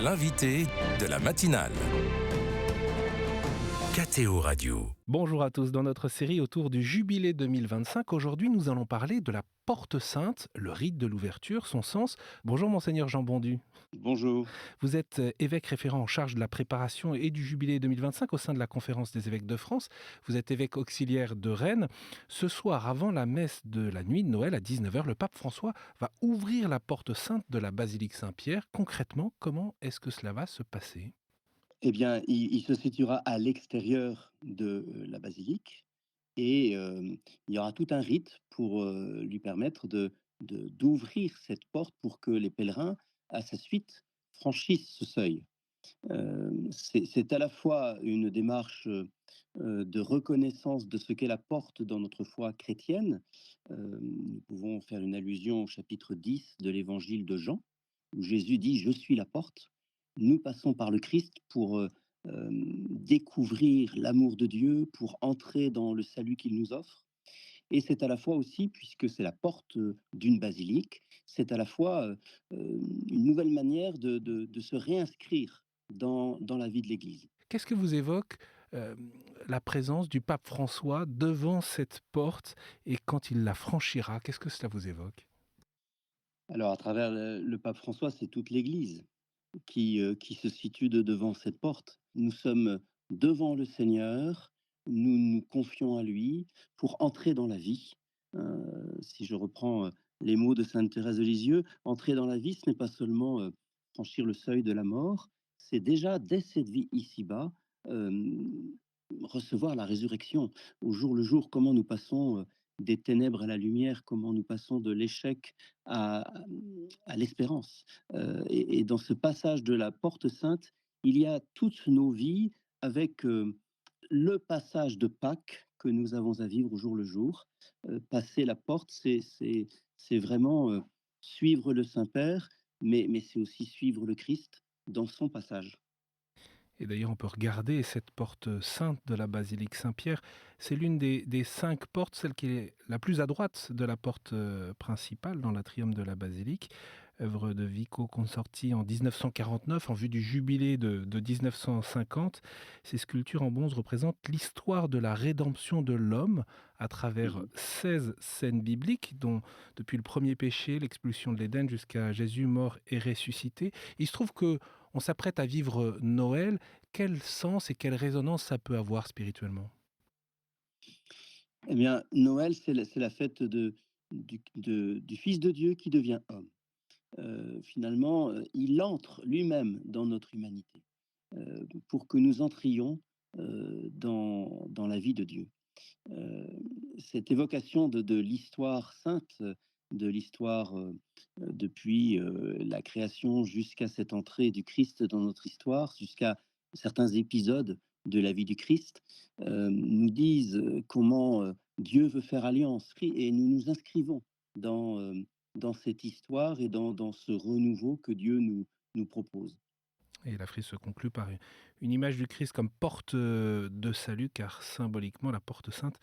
L'invité de la matinale. KTO Radio. Bonjour à tous, dans notre série autour du Jubilé 2025, aujourd'hui nous allons parler de la Porte Sainte, le rite de l'ouverture, son sens. Bonjour Monseigneur Jean Bondu. Bonjour. Vous êtes évêque référent en charge de la préparation et du Jubilé 2025 au sein de la Conférence des évêques de France. Vous êtes évêque auxiliaire de Rennes. Ce soir, avant la messe de la nuit de Noël à 19h, le pape François va ouvrir la Porte Sainte de la basilique Saint-Pierre. Concrètement, comment est-ce que cela va se passer ? Eh bien, il se situera à l'extérieur de la basilique et il y aura tout un rite pour lui permettre d'ouvrir cette porte pour que les pèlerins, à sa suite, franchissent ce seuil. C'est à la fois une démarche de reconnaissance de ce qu'est la porte dans notre foi chrétienne. Nous pouvons faire une allusion au chapitre 10 de l'évangile de Jean, où Jésus dit « Je suis la porte ». Nous passons par le Christ pour découvrir l'amour de Dieu, pour entrer dans le salut qu'il nous offre. Et c'est à la fois aussi, puisque c'est la porte d'une basilique, c'est à la fois une nouvelle manière de se réinscrire dans la vie de l'Église. Qu'est-ce que vous évoque la présence du pape François devant cette porte et quand il la franchira, qu'est-ce que cela vous évoque ? Alors, à travers le pape François, c'est toute l'Église qui se situe devant cette porte. Nous sommes devant le Seigneur, nous nous confions à lui pour entrer dans la vie. Si je reprends les mots de Sainte Thérèse de Lisieux, entrer dans la vie, ce n'est pas seulement franchir le seuil de la mort, c'est déjà, dès cette vie ici-bas, recevoir la résurrection. Au jour le jour, comment nous passons des ténèbres à la lumière, comment nous passons de l'échec à l'espérance. Et dans ce passage de la Porte Sainte, il y a toutes nos vies avec le passage de Pâques que nous avons à vivre au jour le jour. Passer la porte, c'est vraiment suivre le Saint-Père, mais c'est aussi suivre le Christ dans son passage. Et d'ailleurs, on peut regarder cette porte sainte de la basilique Saint-Pierre. C'est l'une des 5 portes, celle qui est la plus à droite de la porte principale dans l'atrium de la basilique. Œuvre de Vico consortie en 1949 en vue du jubilé de 1950. Ces sculptures en bronze représentent l'histoire de la rédemption de l'homme à travers 16 scènes bibliques, dont depuis le premier péché, l'expulsion de l'Éden, jusqu'à Jésus mort et ressuscité. Il se trouve que on s'apprête à vivre Noël. Quel sens et quelle résonance ça peut avoir spirituellement ? Eh bien, Noël, c'est la fête du Fils de Dieu qui devient homme. Finalement, il entre lui-même dans notre humanité pour que nous entrions dans la vie de Dieu. Cette évocation de l'histoire sainte, de l'histoire depuis la création jusqu'à cette entrée du Christ dans notre histoire, jusqu'à certains épisodes de la vie du Christ, nous disent comment Dieu veut faire alliance. Et nous nous inscrivons dans cette histoire et dans ce renouveau que Dieu nous propose. Et la frise se conclut par une image du Christ comme porte de salut, car symboliquement, la porte sainte,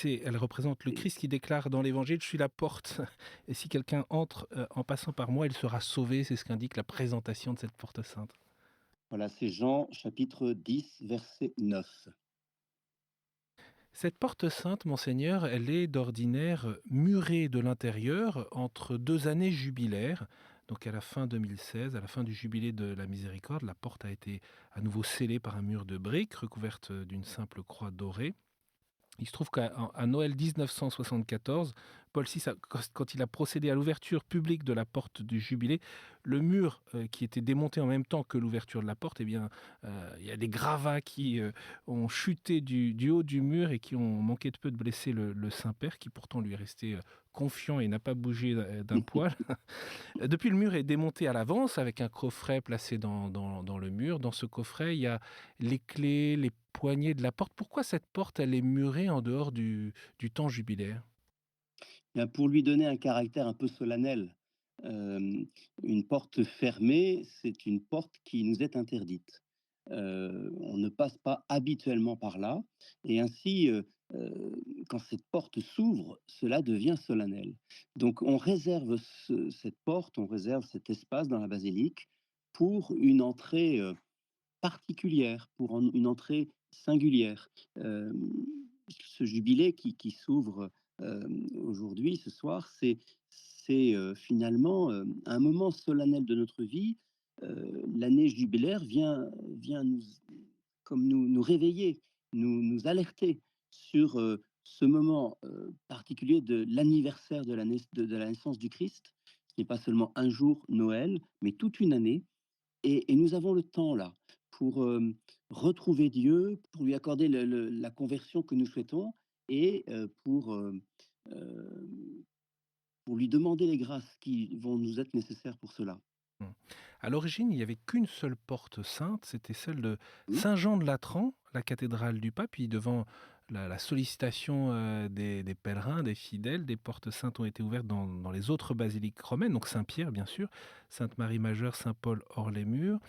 elle représente le Christ qui déclare dans l'Évangile « Je suis la porte, et si quelqu'un entre en passant par moi, il sera sauvé ». C'est ce qu'indique la présentation de cette porte sainte. Voilà, c'est Jean chapitre 10, verset 9. Cette porte sainte, Monseigneur, elle est d'ordinaire murée de l'intérieur entre 2 années jubilaires. Donc à la fin 2016, à la fin du jubilé de la Miséricorde, la porte a été à nouveau scellée par un mur de briques recouverte d'une simple croix dorée. Il se trouve qu'à Noël 1974, Paul VI, quand il a procédé à l'ouverture publique de la porte du Jubilé, le mur qui était démonté en même temps que l'ouverture de la porte, il y a des gravats qui ont chuté du haut du mur et qui ont manqué de peu de blesser le Saint-Père, qui pourtant lui est resté confiant et n'a pas bougé d'un poil. Depuis, le mur est démonté à l'avance avec un coffret placé dans le mur. Dans ce coffret, il y a les clés, les poignée de la porte. Pourquoi cette porte, elle est murée en dehors du temps jubilaire ? Bien, pour lui donner un caractère un peu solennel. Une porte fermée, c'est une porte qui nous est interdite. On ne passe pas habituellement par là, et ainsi, quand cette porte s'ouvre, cela devient solennel. Donc on réserve cette porte, on réserve cet espace dans la basilique pour une entrée particulière, pour une entrée singulière. Ce jubilé qui s'ouvre aujourd'hui, ce soir, c'est finalement un moment solennel de notre vie. L'année jubilaire vient nous réveiller, nous alerter sur ce moment particulier de l'anniversaire de la naissance du Christ, qui n'est pas seulement un jour, Noël, mais toute une année. Et nous avons le temps là pour retrouver Dieu, pour lui accorder la conversion que nous souhaitons et pour lui demander les grâces qui vont nous être nécessaires pour cela. Mmh. À l'origine, il n'y avait qu'une seule porte sainte, c'était celle de Oui, Saint-Jean de Latran, la cathédrale du pape. Puis devant la sollicitation, des pèlerins, des fidèles, des portes saintes ont été ouvertes dans les autres basiliques romaines, donc Saint-Pierre bien sûr, Sainte-Marie Majeure, Saint-Paul hors les murs.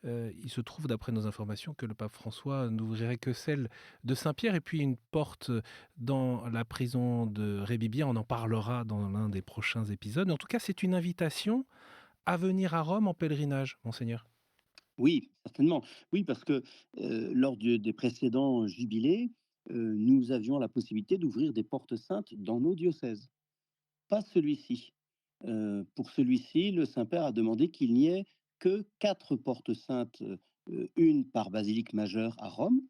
Il se trouve d'après nos informations que le pape François n'ouvrirait que celle de Saint-Pierre et puis une porte dans la prison de Rébibier. On en parlera dans l'un des prochains épisodes. En tout cas, c'est une invitation à venir à Rome en pèlerinage, monseigneur? oui, certainement. Oui, parce que lors des précédents jubilés, nous avions la possibilité d'ouvrir des portes saintes dans nos diocèses. Pas celui-ci. Pour celui-ci, le Saint-Père a demandé qu'il n'y ait que 4 portes saintes, 1 par basilique majeure à Rome,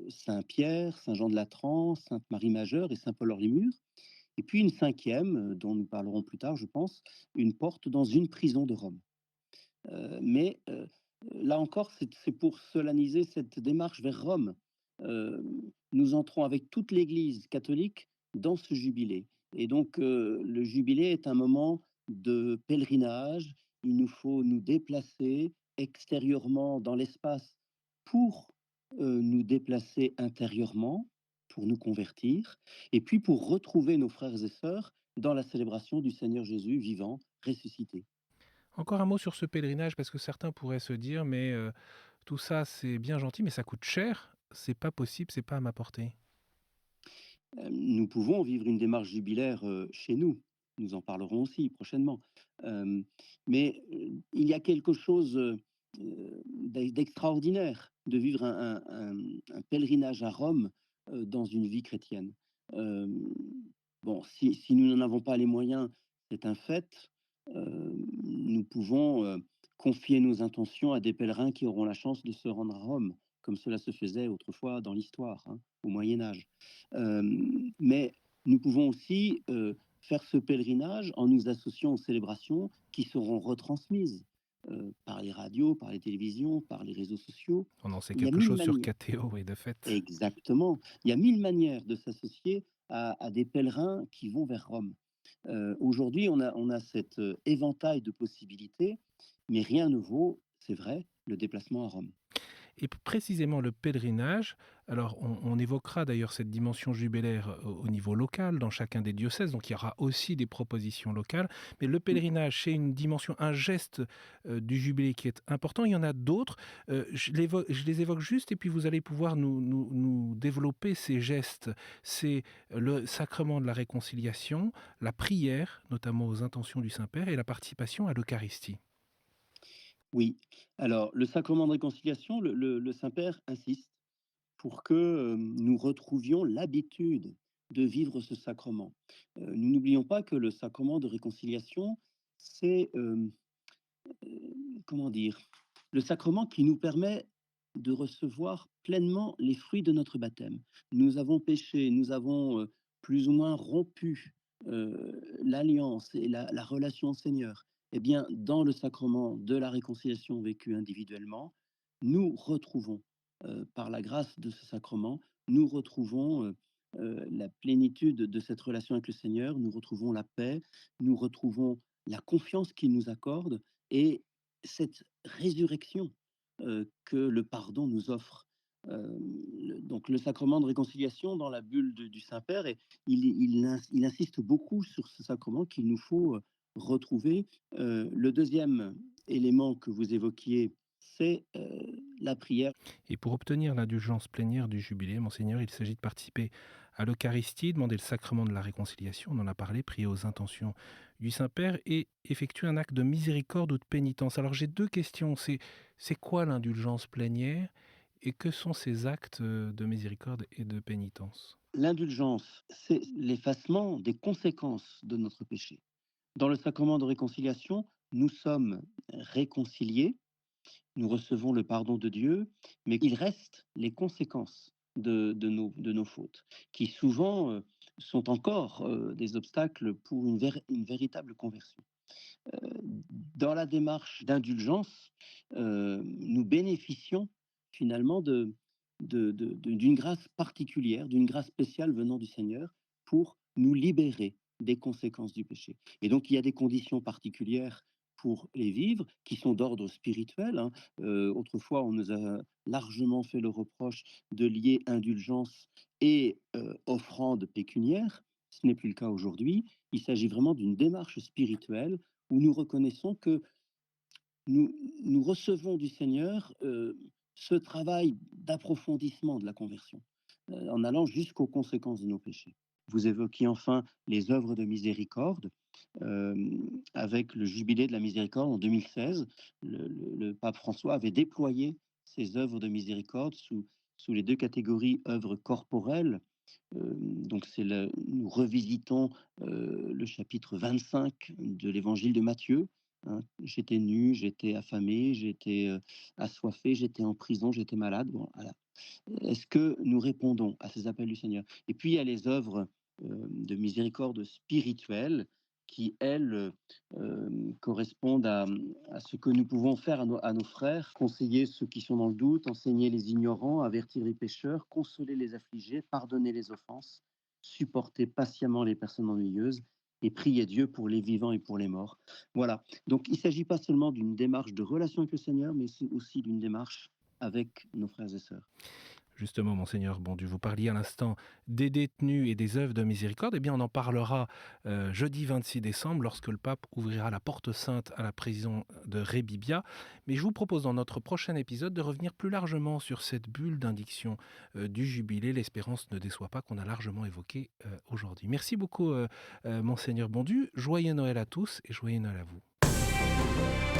Saint-Pierre, Saint-Jean de Latran, Sainte-Marie Majeure et Saint-Paul-hors-les-Murs, et puis une cinquième, dont nous parlerons plus tard, je pense, une porte dans une prison de Rome. Mais là encore, c'est pour solenniser cette démarche vers Rome. Heu, Nous entrons avec toute l'Église catholique dans ce jubilé et donc le jubilé est un moment de pèlerinage. Il nous faut nous déplacer extérieurement dans l'espace pour nous déplacer intérieurement, pour nous convertir et puis pour retrouver nos frères et sœurs dans la célébration du Seigneur Jésus vivant, ressuscité. Encore un mot sur ce pèlerinage parce que certains pourraient se dire: «Mais, tout ça c'est bien gentil, mais ça coûte cher, c'est pas possible, c'est pas à ma portée». Nous pouvons vivre une démarche jubilaire, chez nous. Nous en parlerons aussi prochainement. Hem, il y a quelque chose, d'extraordinaire de vivre un pèlerinage à Rome, dans une vie chrétienne. Hem, bon, si nous n'en avons pas les moyens, c'est un fait. Nous pouvons, confier nos intentions à des pèlerins qui auront la chance de se rendre à Rome, comme cela se faisait autrefois dans l'histoire, hein, au Moyen Âge. Mais nous pouvons aussi faire ce pèlerinage en nous associant aux célébrations qui seront retransmises par les radios, par les télévisions, par les réseaux sociaux. On en sait Il y a quelque mille chose sur manières, KTO, oui, de fait. exactement, il y a 1000 manières de s'associer à des pèlerins qui vont vers Rome. Aujourd'hui, on a cet éventail de possibilités, mais rien ne vaut, c'est vrai, le déplacement à Rome. Et précisément le pèlerinage, alors on évoquera d'ailleurs cette dimension jubilaire au niveau local dans chacun des diocèses, donc il y aura aussi des propositions locales, mais le Mm. pèlerinage, c'est une dimension, un geste, du jubilé qui est important. Il y en a d'autres, je les évoque juste et puis vous allez pouvoir nous développer ces gestes. C'est le sacrement de la réconciliation, la prière, notamment aux intentions du Saint-Père et la participation à l'Eucharistie. Oui, alors le sacrement de réconciliation, le Saint-Père insiste pour que nous retrouvions l'habitude de vivre ce sacrement. Nous n'oublions pas que le sacrement de réconciliation, c'est, comment dire? Le sacrement qui nous permet de recevoir pleinement les fruits de notre baptême. Nous avons péché, nous avons, plus ou moins rompu, l'alliance et la relation au Seigneur. Eh bien, dans le sacrement de la réconciliation vécue individuellement, nous retrouvons, par la grâce de ce sacrement, nous retrouvons, la plénitude de cette relation avec le Seigneur, nous retrouvons la paix, nous retrouvons la confiance qu'il nous accorde et cette résurrection que le pardon nous offre. Donc le sacrement de réconciliation dans la bulle du Saint-Père, et il insiste beaucoup sur ce sacrement qu'il nous faut retrouver. Le deuxième élément que vous évoquiez, c'est la prière. Et pour obtenir l'indulgence plénière du jubilé, monseigneur, il s'agit de participer à l'Eucharistie, demander le sacrement de la réconciliation, on en a parlé, prier aux intentions du Saint-Père et effectuer un acte de miséricorde ou de pénitence. Alors j'ai deux questions. C'est quoi l'indulgence plénière et que sont ces actes de miséricorde et de pénitence? L'indulgence, c'est l'effacement des conséquences de notre péché. Dans le sacrement de réconciliation, nous sommes réconciliés, nous recevons le pardon de Dieu, mais il reste les conséquences de nos fautes, qui souvent sont encore des obstacles pour une véritable conversion. Euh, Dans la démarche d'indulgence, nous bénéficions finalement d'une grâce particulière, d'une grâce spéciale venant du Seigneur pour nous libérer des conséquences du péché. Et donc il y a des conditions particulières pour les vivre, qui sont d'ordre spirituel, hein. Autrefois, on nous a largement fait le reproche de lier indulgence et offrande pécuniaire. Ce n'est plus le cas aujourd'hui. Il s'agit vraiment d'une démarche spirituelle où nous reconnaissons que nous recevons du Seigneur ce travail d'approfondissement de la conversion, en allant jusqu'aux conséquences de nos péchés. Vous évoquiez enfin les œuvres de miséricorde. euh, Avec le jubilé de la miséricorde en 2016, le pape François avait déployé ces œuvres de miséricorde sous les deux catégories œuvres corporelles. Donc nous revisitons le chapitre 25 de l'évangile de Matthieu, hein. J'étais nu, j'étais affamé, j'étais assoiffé, j'étais en prison, j'étais malade. Bon, voilà. Est-ce que nous répondons à ces appels du Seigneur? Et puis il y a les œuvres de miséricorde spirituelle qui, elles, correspondent à ce que nous pouvons faire à nos frères, conseiller ceux qui sont dans le doute, enseigner les ignorants, avertir les pécheurs, consoler les affligés, pardonner les offenses, supporter patiemment les personnes ennuyeuses et prier Dieu pour les vivants et pour les morts. Voilà. Donc il ne s'agit pas seulement d'une démarche de relation avec le Seigneur, mais aussi d'une démarche avec nos frères et sœurs. Justement, monseigneur Bondu, vous parliez à l'instant des détenus et des œuvres de miséricorde. Eh bien, on en parlera jeudi 26 décembre lorsque le pape ouvrira la porte sainte à la prison de Rebibbia. Mais je vous propose dans notre prochain épisode de revenir plus largement sur cette bulle d'indiction du jubilé. L'espérance ne déçoit pas qu'on a largement évoqué aujourd'hui. Merci beaucoup, monseigneur Bondu. Joyeux Noël à tous et joyeux Noël à vous.